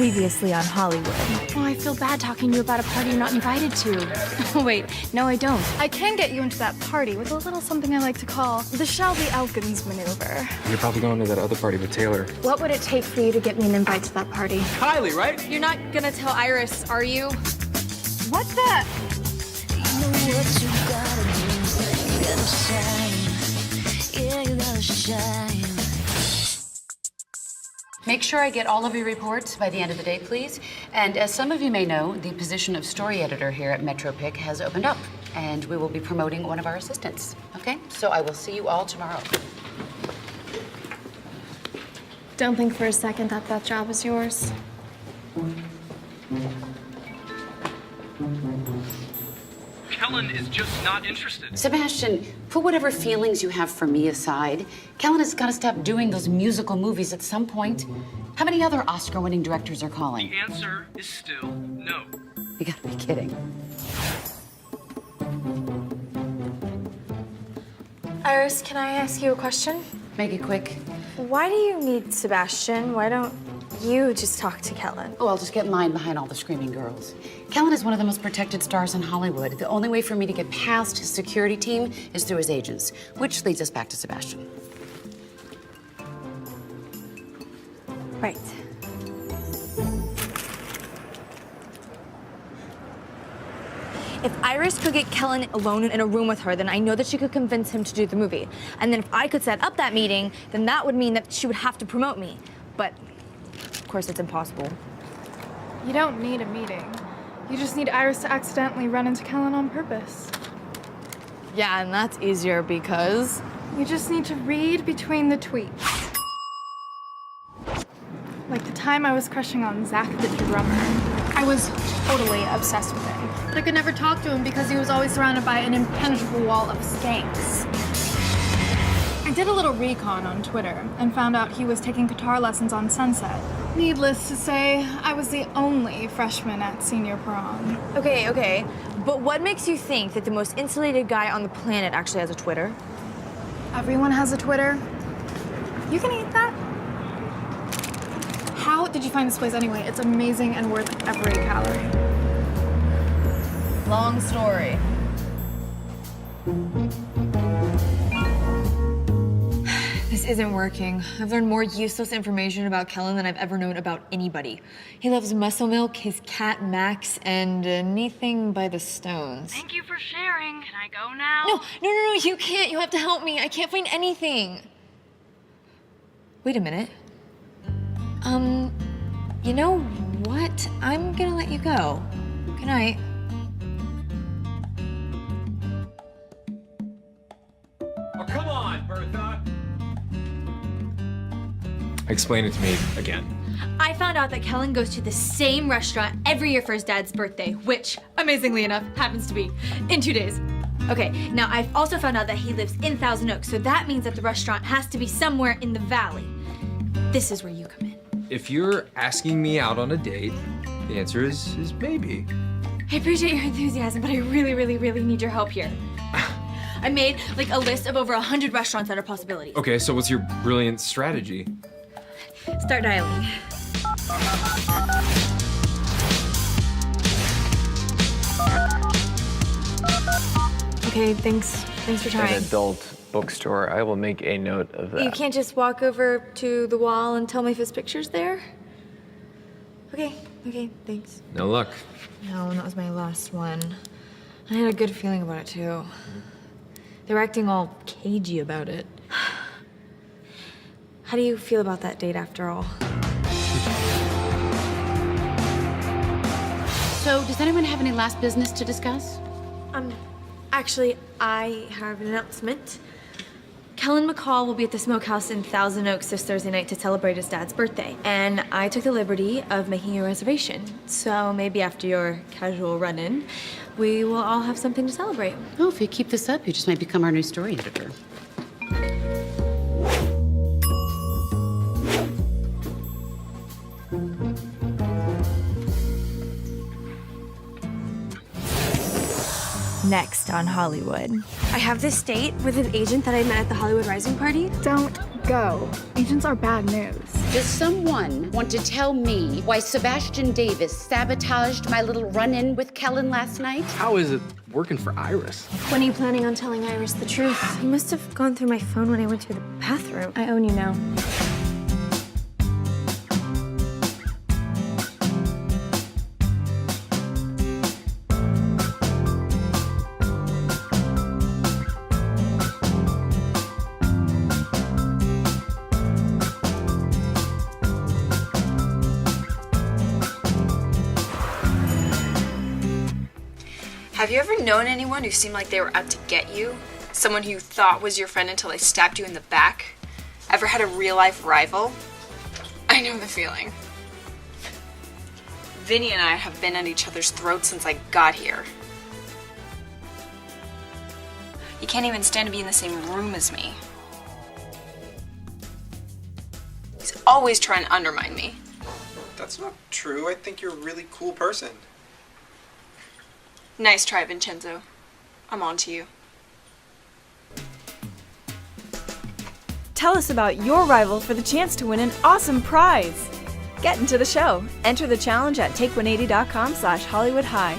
previously on Hollywood. Oh, I feel bad talking to you about a party you're not invited to. Oh, wait, no, I don't. I can get you into that party with a little something I like to call the Shelby Elkins maneuver. You're probably going to that other party with Taylor. What would it take for you to get me an invite to that party? Kylie, right? You're not gonna tell Iris, are you? What the? Make sure I get all of your reports by the end of the day, please. And as some of you may know, the position of story editor here at MetroPick has opened up, and we will be promoting one of our assistants, okay? So I will see you all tomorrow. Don't think for a second that that job is yours. Kellen is just not interested. Sebastian, put whatever feelings you have for me aside. Kellen has got to stop doing those musical movies at some point. How many other Oscar-winning directors are calling? The answer is still no. You gotta be kidding. Iris, can I ask you a question? Make it quick. Why do you need Sebastian? Why don't you just talk to Kellen? Oh, I'll just get mine behind all the screaming girls. Kellen is one of the most protected stars in Hollywood. The only way for me to get past his security team is through his agents, which leads us back to Sebastian. Right. If Iris could get Kellen alone in a room with her, then I know that she could convince him to do the movie. And then if I could set up that meeting, then that would mean that she would have to promote me. But, of course, it's impossible. You don't need a meeting. You just need Iris to accidentally run into Kellen on purpose. Yeah, and that's easier because... You just need to read between the tweets. Like the time I was crushing on Zach the drummer. I was totally obsessed with him. But I could never talk to him because he was always surrounded by an impenetrable wall of skanks. I did a little recon on Twitter and found out he was taking guitar lessons on Sunset. Needless to say, I was the only freshman at senior prom. Okay, but what makes you think that the most insulated guy on the planet actually has a Twitter? Everyone has a Twitter. You can eat that. How did you find this place anyway? It's amazing and worth every calorie. Long story. This isn't working. I've learned more useless information about Kellen than I've ever known about anybody. He loves muscle milk, his cat Max, and anything by the Stones. Thank you for sharing. Can I go now? No, you can't. You have to help me. I can't find anything. Wait a minute. You know what? I'm gonna let you go. Good night. Oh, come on, Bertha. Explain it to me again. I found out that Kellen goes to the same restaurant every year for his dad's birthday, which, amazingly enough, happens to be in 2 days. Okay, now I've also found out that he lives in Thousand Oaks, so that means that the restaurant has to be somewhere in the valley. This is where you come in. If you're asking me out on a date, the answer is maybe. I appreciate your enthusiasm, but I really need your help here. I made like a list of over 100 restaurants that are possibilities. Okay, so what's your brilliant strategy? Start dialing. Okay, thanks for trying. An adult bookstore. I will make a note of that. You can't just walk over to the wall and tell me if his picture's there? Okay, thanks. No luck. No, that was my last one. I had a good feeling about it, too. They were acting all cagey about it. How do you feel about that date, after all? So, does anyone have any last business to discuss? Actually, I have an announcement. Kellen McCall will be at the Smokehouse in Thousand Oaks this Thursday night to celebrate his dad's birthday. And I took the liberty of making a reservation. So maybe after your casual run-in, we will all have something to celebrate. Oh, if you keep this up, you just might become our new story editor. next on Hollywood. I have this date with an agent that I met at the Hollywood Rising party. Don't go. Agents are bad news. Does someone want to tell me why Sebastian Davis sabotaged my little run-in with Kellen last night? How is it working for Iris? When are you planning on telling Iris the truth? He must have gone through my phone when I went to the bathroom. I own you now. Have you ever known anyone who seemed like they were out to get you? Someone who you thought was your friend until they stabbed you in the back? Ever had a real-life rival? I know the feeling. Vinny and I have been at each other's throats since I got here. He can't even stand to be in the same room as me. He's always trying to undermine me. That's not true. I think you're a really cool person. Nice try, Vincenzo. I'm on to you. Tell us about your rival for the chance to win an awesome prize. Get into the show. Enter the challenge at take180.com/HollywoodHigh.